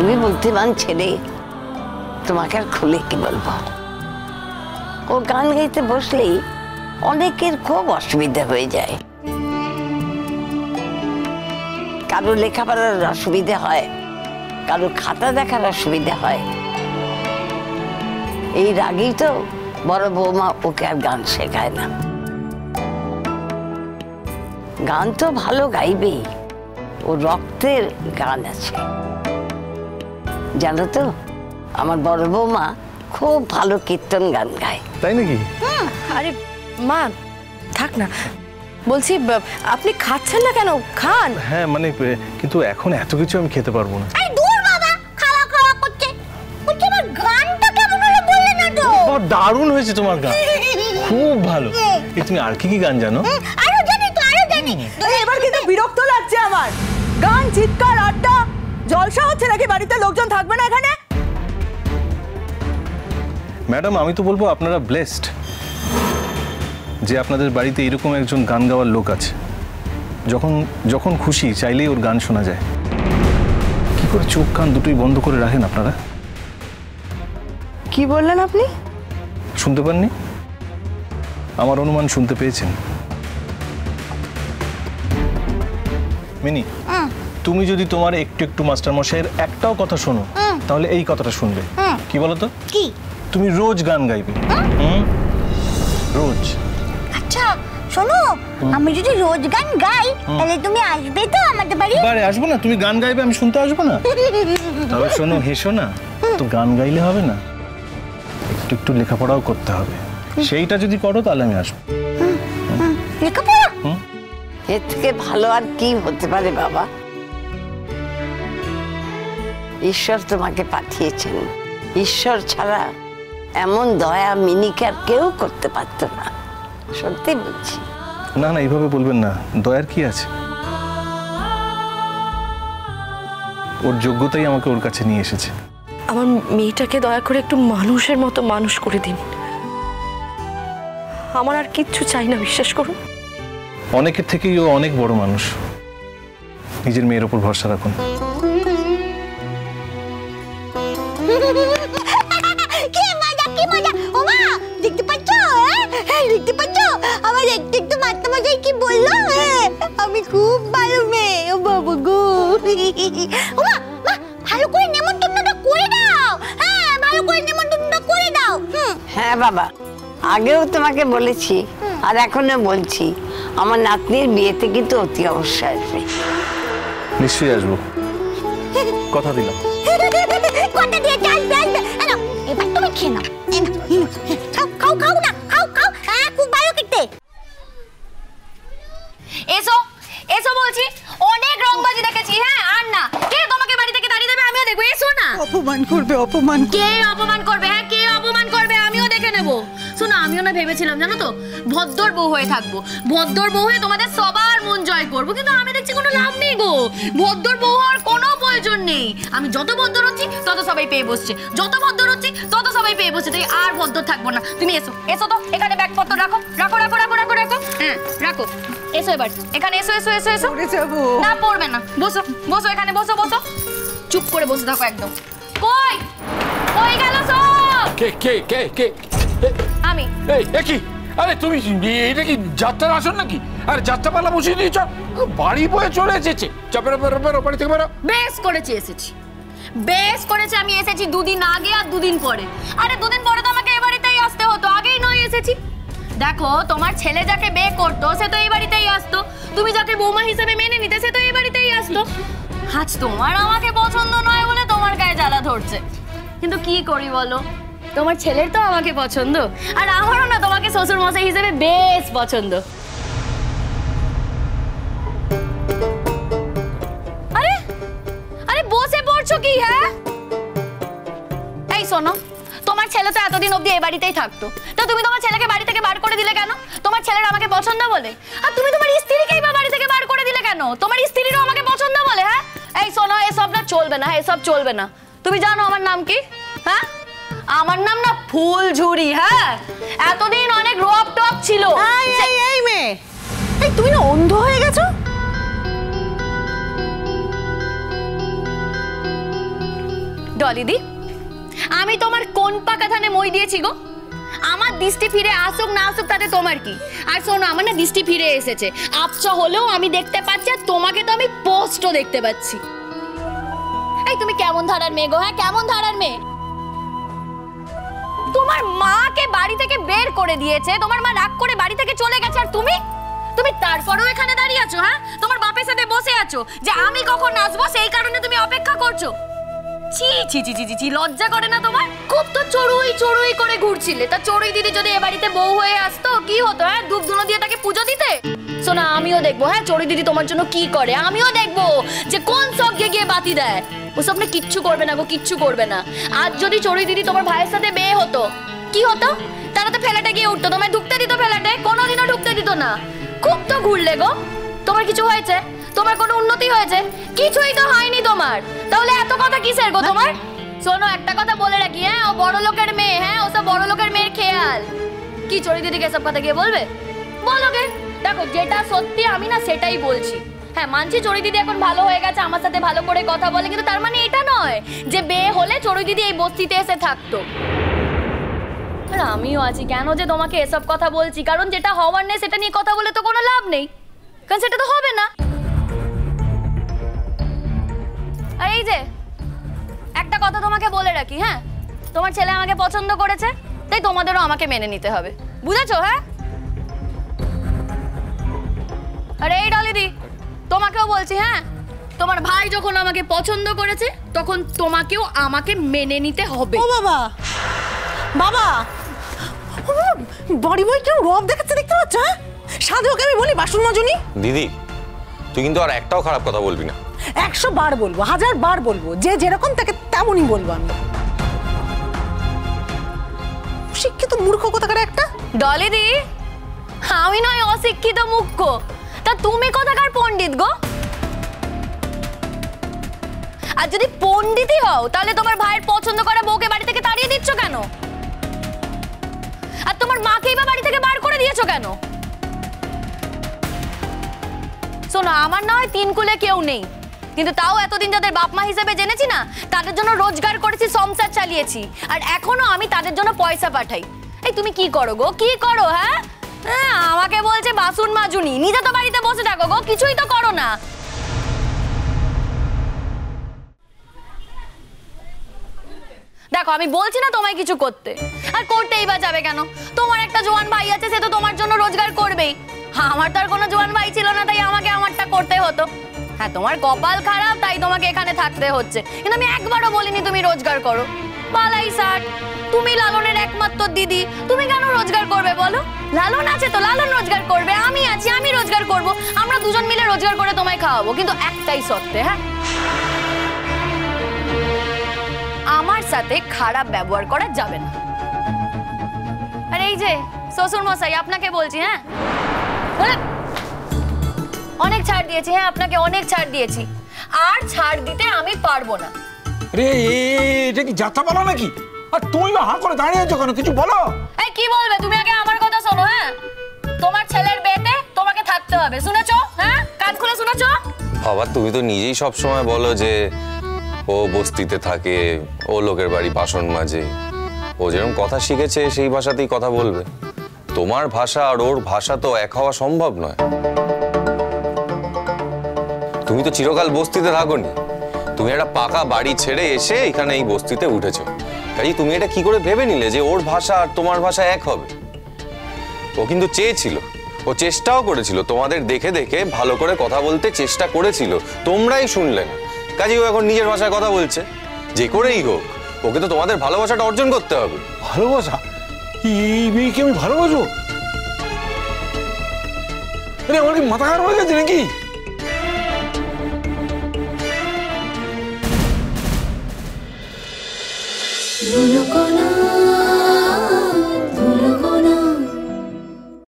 তুমি বুদ্ধিমান ছেলে, তোমাকে আর খুলে কি বলবো। ও গান গাইতে বসলেই অনেকের খুব অসুবিধা হয়ে যায়। কারো লেখাপড়ার অসুবিধা হয়, কারো খাতা দেখার অসুবিধা হয়। এই রাগেই তো বড় বৌমা ওকে আর গান শেখায় না। গান তো ভালো গাইবেই, ও রক্তের গান আছে। জানো তো, আমার বড় বৌমা খুব ভালো কীর্তন গান গায়। তাই নাকি? আরে মা থাক না, বলছি আপনি খাচ্ছেন না কেন? খান। হ্যাঁ মানে কিন্তু এখন এত কিছু আমি খেতে পারবো না। এই দূর বাবা, খাওয়া খাওয়া করছে। বলছি আমার গানটা কেমন হলো বললে না তো? দারুণ হয়েছে তোমার গান, খুব ভালো। তুমি আর কি গান জানো? আরো জানি তো, আরো জানি। এবার কিন্তু বিরক্ত লাগছে আমার। গান, চিৎকার, আড্ডা, জলসা হচ্ছে নাকি? বাড়িতে লোকজন থাকবে না এখানে? ম্যাডাম আমি তো বলবো আপনারা ব্লেসড যে আপনাদের বাড়িতে এরকম একজন গান গাওয়ার লোক আছে। যখন যখন খুশি চাইলেই ওর গান শোনা যায়। কি করে চোখ কান দুটোই বন্ধ করে রাখেন আপনারা? কি বললেন আপনি? শুনতে পাননি? আমার অনুমান শুনতে পেয়েছেন? মিনি, তুমি যদি তোমার একটু একটু মাস্টার মশাইয়ের একটাও কথা শোনো, তাহলে এই কথাটা শুনবে। কি বলো তো? কি? তুমি রোজ গান গাইবে। রোজ। আচ্ছা শোনো, আমি যদি রোজ গান গাই তাহলে তুমি আসবে তো আমাদের বাড়ি? বারে আসবো না, তুমি গান গাইবে আমি শুনতে আসবো না? তবে শোনো, হেসো না তো, গান গাইলে হবে না, একটু একটু লেখাপড়াও করতে হবে। সেইটা যদি করো তাহলে আমি আসবো। লেখাপড়া? এর থেকে ভালো আর কি হতে পারে বাবা? ঈশ্বর তোমাকে পাঠিয়েছেন। ঈশ্বর ছাড়া এমন দয়া মিনিকে আর কেউ করতে পারতো না, সত্যি বলছি। না না, এইভাবে বলবেন না, দয়ার কি আছে? ওর যোগ্যতাই আমাকে ওর কাছে নিয়ে এসেছে। আমার মেয়েটাকে দয়া করে একটু মানুষের মতো মানুষ করে দিন। আমার আর কিচ্ছু চাই না, বিশ্বাস করুন। অনেকের থেকেই ও অনেক বড় মানুষ। নিজের মেয়ের উপর ভরসা রাখুন। কি মজা, কি মজা। ওমা দেখতে পাচ্ছ? দেখতে পাচ্ছ আমার একটু একটু মাস্টারমশাই কি বললো? আমি খুব ভালো মেয়ে। ও বাবু গো। ওমা মা, ভালো করে নেমন্তন্নটা করে দাও। হ্যাঁ ভালো করে নেমন্তন্নটা করে দাও। হ্যাঁ বাবা, আগেও তোমাকে বলেছি আর এখনো বলছি, আমার নাতনির বিয়েতে কিন্তু অতি অবশ্যই আসবে। নিশ্চয়ই আসবো, কথা দিলাম। কথা দিয়ে আসবে, আসবে। এবার তুমি খেয়ে নাও। খাও খাও না, খাও খাও। খুব ভালো খেতে। এসো এসো বলছি, অনেক রংবাজি দেখেছি। হ্যাঁ আর না, কে তোমাকে বাড়ি থেকে তাড়িয়ে দেবে আমিও দেখবো। এসো না। অপমান করবে, অপমান। কে অপমান করবে? হ্যাঁ কে অপমান করবে আমিও দেখে নেবো। শোনো, আমিও না ভেবেছিলাম জানো তো, ভদ্র বউ হয়ে থাকবো, ভদ্র বউ হয়ে তোমাদের সবার মন জয় করবো, কিন্তু আমি দেখছি কোনো লাভ নেই গো। ভদ্র বউ হওয়ার কোনো প্রয়োজন নেই। আমি যত ভদ্র হচ্ছি তত সবাই পেয়ে বসছে, যত ভদ্র হচ্ছি তত সবাই পেয়ে বসছে। তাই আর ভদ্র থাকবো না। তুমি এসো, এসো তো, এখানে ব্যাগপত্র রাখো, রাখো রাখো রাখো রাখো রাখো। হ্যাঁ রাখো, এসো এবার এখানে এসো এসো এসো এসো। না পড়বে না, বসো বসো, এখানে বসো বসো, চুপ করে বসে থাকো একদম। কই কই গেল সব? কে কে কে কে? আমি। এই কি? আরে তুমি এটা কি যাত্রার আসন নাকি? আরে যাত্রাপালা বসিয়ে দিয়েছ, বাড়ি বয়ে চলে এসেছে। চাপের বেরো, বাড়ি থেকে বেরো। বেশ করেছি এসেছি, বেশ করেছি। আমি এসেছি দুদিন আগে আর দুদিন পরে। আরে দুদিন পরে তো আমাকে এ বাড়িতেই আসতে হতো, আগেই নয় এসেছি। দেখো, তোমার ছেলে যাকে বিয়ে করতো সে তো এই বাড়িতেই আসতো, তুমি যাকে বৌমা হিসেবে মেনে নিতে সে তো এই বাড়িতেই আসতো। আজ তোমার আমাকে পছন্দ নয় বলে তোমার গায়ে জ্বালা ধরছে, কিন্তু কি করি বলো, তোমার ছেলের তো আমাকে পছন্দ, আর আমারও না তোমাকে শ্বশুর মশাই হিসেবে বেশ পছন্দ। আরে আরে বসে পড়ছো কি? হ্যাঁ এই শোনো, তোমার ছেলে তো এতদিন অবধি এই বাড়িতেই থাকতো, তো তুমি তোমার ছেলেকে বাড়ি থেকে বার করে দিলে কেন? তোমার ছেলের আমাকে পছন্দ বলে। আর তুমি তোমার স্ত্রীকেই বা বাড়ি থেকে বার করে দিলে কেন? তোমার স্ত্রীরও আমাকে পছন্দ বলে। হ্যাঁ এই শোনো, এসব না চলবে না, এসব চলবে না। তুমি জানো আমার নাম কি? হ্যাঁ আমার নাম না ফুলঝুরি। হ্যাঁ এতদিন অনেক রোপ টপ ছিল। এই মেয়ে, এই তুমি না অন্ধ হয়ে গেছো? ডলিদি, আমি তোমার কোন পাকা ধানে মই দিয়েছি গো? আমার দৃষ্টি ফিরে আসুক না আসুক তাতে তোমার কি? আর শোনো, আমার না দৃষ্টি ফিরে এসেছে, আবছা হলেও আমি দেখতে পাচ্ছি, আর তোমাকে তো আমি পোস্টও দেখতে পাচ্ছি। এই তুমি কেমন ধারার মেয়ে গো? হ্যাঁ, কেমন ধারার মেয়ে? তোমার মাকে বাড়ি থেকে বের করে দিয়েছে, তোমার মা রাগ করে বাড়ি থেকে চলে গেছে, আর তুমি তারপরেও এখানে দাঁড়িয়ে আছো। হ্যাঁ, তোমার বাপের সাথে বসে আছো যে আমি কখন আসবো সেই কারণে তুমি অপেক্ষা করছো। ছি ছি ছি ছি ছি, লজ্জা করে না তোমার? খুব তো চড়ুই চড়ুই করে ঘুরছিলে। তা চড়ুই দিদি যদি এ বাড়িতে বউ হয়ে আসতো কি হতো? হ্যাঁ, ধূপ ধুনো দিয়ে তাকে পুজো দিতে। শোনা, আমিও দেখবো হ্যাঁ চড়ুই দিদি তোমার জন্য কি করে, আমিও দেখবো যে কোন সঙ্গে গিয়ে বাতি দেয়। ওসব না কিচ্ছু করবে না গো, কিচ্ছু করবে না। আজ যদি চড়ুই দিদি তোমার ভাইয়ের সাথে বিয়ে হতো কি হতো? তারা তো ফ্ল্যাটে গিয়ে উঠতো, তোমায় ঢুকতে দিত ফ্ল্যাটে? কোনোদিনও ঢুকতে দিত না। খুব তো ঘুরলে গো। তোমার কিছু হয়েছে? তোমার কোনো উন্নতি হয়েছে? কিছুই তো হয়নি তোমার। তাহলে এত কথা কিসের গো তোমার? শোনো, একটা কথা বলে রাখি, হ্যাঁ ও বড় লোকের মেয়ে, হ্যাঁ ওসব বড় লোকের মেয়ের খেয়াল। কি চড়ুই দিদিকে এসব কথা গিয়ে বলবে? বলোগে। দেখো, যেটা সত্যি আমি না সেটাই বলছি। হ্যাঁ, মানছি চড়ুই দিদি এখন ভালো হয়ে গেছে, আমার সাথে ভালো করে কথা বলে, কিন্তু তার মানে এটা নয় যে বিয়ে হলে চড়ুই দিদি এই বস্তিতে এসে থাকতো। আর আমিও আছি, কেন যে তোমাকে এসব কথা বলছি, কারণ যেটা হওয়ার নেই সেটা নিয়ে কথা বলে তো কোনো লাভ নেই, কারণ সেটা তো হবে না। আর এই যে একটা কথা তোমাকে বলে রাখি, হ্যাঁ তোমার ছেলে আমাকে পছন্দ করেছে, তাই তোমাদেরও আমাকে মেনে নিতে হবে, বুঝেছো? হ্যাঁ, আরে এই ডলিদি, তোমাকেও বলছি, হ্যাঁ তোমার ভাই যখন আমাকে পছন্দ করেছে তখন তোমাকেও আমাকে মেনে নিতে হবে। ও বাবা, বাবা বড়ি বই কেউ রব দেখাচ্ছে দেখতে পাচ্ছ? হ্যাঁ, সাধু ওকে আমি বলি বাসন মাজুনি। দিদি, তুই কিন্তু আর একটাও খারাপ কথা বলবি না। 100 বার বলবো, 1000 বার বলবো, যে যেরকম তাকে তেমনই বলবো আমি। শিক্ষিত মূর্খ কোথাকার একটা। ডলিদি, আমি নয় অশিক্ষিত মূর্খ, তা তুমি কোথাকার পণ্ডিত গো? আর যদি পণ্ডিতই হও তাহলে তোমার ভাইয়ের পছন্দ করা বউকে বাড়ি থেকে তাড়িয়ে দিচ্ছ কেন? আর তোমার মাকেই বা বাড়ি থেকে বার করে দিয়েছো কেন? শোনো, আমার না হয় 3 কুলে কেউ নেই, কিন্তু তাও এতদিন যাদের বাপ মা হিসেবে জেনেছি না, তাদের জন্য রোজগার করেছি, সংসার চালিয়েছি, আর এখনো আমি তাদের জন্য পয়সা পাঠাই। এই তুমি কি করো গো, কি করো? হ্যাঁ, আমাকে বলছে বাসন মাজুনি, নিজে তো বাড়িতে বসে থাকো গো, কিছুই তো করো না। দেখো, আমি বলছি না তোমায় কিছু করতে, আর করতেই বা যাবে কেন? তোমার একটা জোয়ান ভাই আছে, সে তো তোমার জন্য রোজগার করবেই। আমার তো আর কোনো জোয়ান ভাই ছিল না, তাই আমাকে আমারটা করতে হতো। হ্যাঁ, তোমার কপাল খারাপ তাই তোমাকে এখানে থাকতে হচ্ছে, কিন্তু আমি একবারও বলিনি তুমি রোজগার করো। বালাই ষাট, তুমি লালনের একমাত্র দিদি, তুমি কেন রোজগার করবে বলো? লালন আছে তো লালন রোজগার করবে, আমি আছি আমি রোজগার করব, আমরা দুজন মিলে রোজগার করে তোমায় খাওয়াবো, কিন্তু একটাই শর্তে, হ্যাঁ আমার সাথে খারাপ ব্যবহার করা যাবে না। আর এই যে শ্বশুর মশাই, আপনাকে বলছি, হ্যাঁ অনেক ছাড় দিয়েছি, হ্যাঁ আপনাকে অনেক ছাড় দিয়েছি, আর ছাড় দিতে আমি পারবো না। রে, এটা কি যাত্রা বলা নাকি? আর তুমি বা হাঁ করে দাঁড়িয়ে আছো কেন? কিছু বলো। এই কি বলবে? তুমি আগে আমার কথা শোনো। হ্যাঁ, তোমার ছেলের বিয়েতে তোমাকে থাকতে হবে, শুনেছো? হ্যাঁ, কান খুলে শুনেছো? বাবা, তুমি তো নিজেই সব সময় বলো যে ও বস্তিতে থাকে, ও লোকের বাড়ি বাসন মাজে, ও যেরকম কথা শিখেছে সেই ভাষাতেই কথা বলবে। তোমার ভাষা আর ওর ভাষা তো এক হওয়া সম্ভব নয়। তুমি তো চিরকাল বস্তিতে থাকোনি, তুমি একটা পাকা বাড়ি ছেড়ে এসে এখানে এই বস্তিতে উঠেছো, তাই তুমি এটা কি করে ভেবে নিলে যে ওর ভাষা আর তোমার ভাষা এক হবে? ও কিন্তু চেয়েছিল, ও চেষ্টাও করেছিল, তোমাদের দেখে দেখে ভালো করে কথা বলতে চেষ্টা করেছিল, তোমরাই শুনলে না। কাজেই ও এখন নিজের ভাষায় কথা বলছে। যে করেই হোক, ওকে তো তোমাদের ভালোবাসাটা অর্জন করতে হবে। ভালোবাসা? এই মেয়েকে আমি ভালোবাসো? আরে আমার কি মাথা খারাপ হয়ে গেছে নাকি? Monocola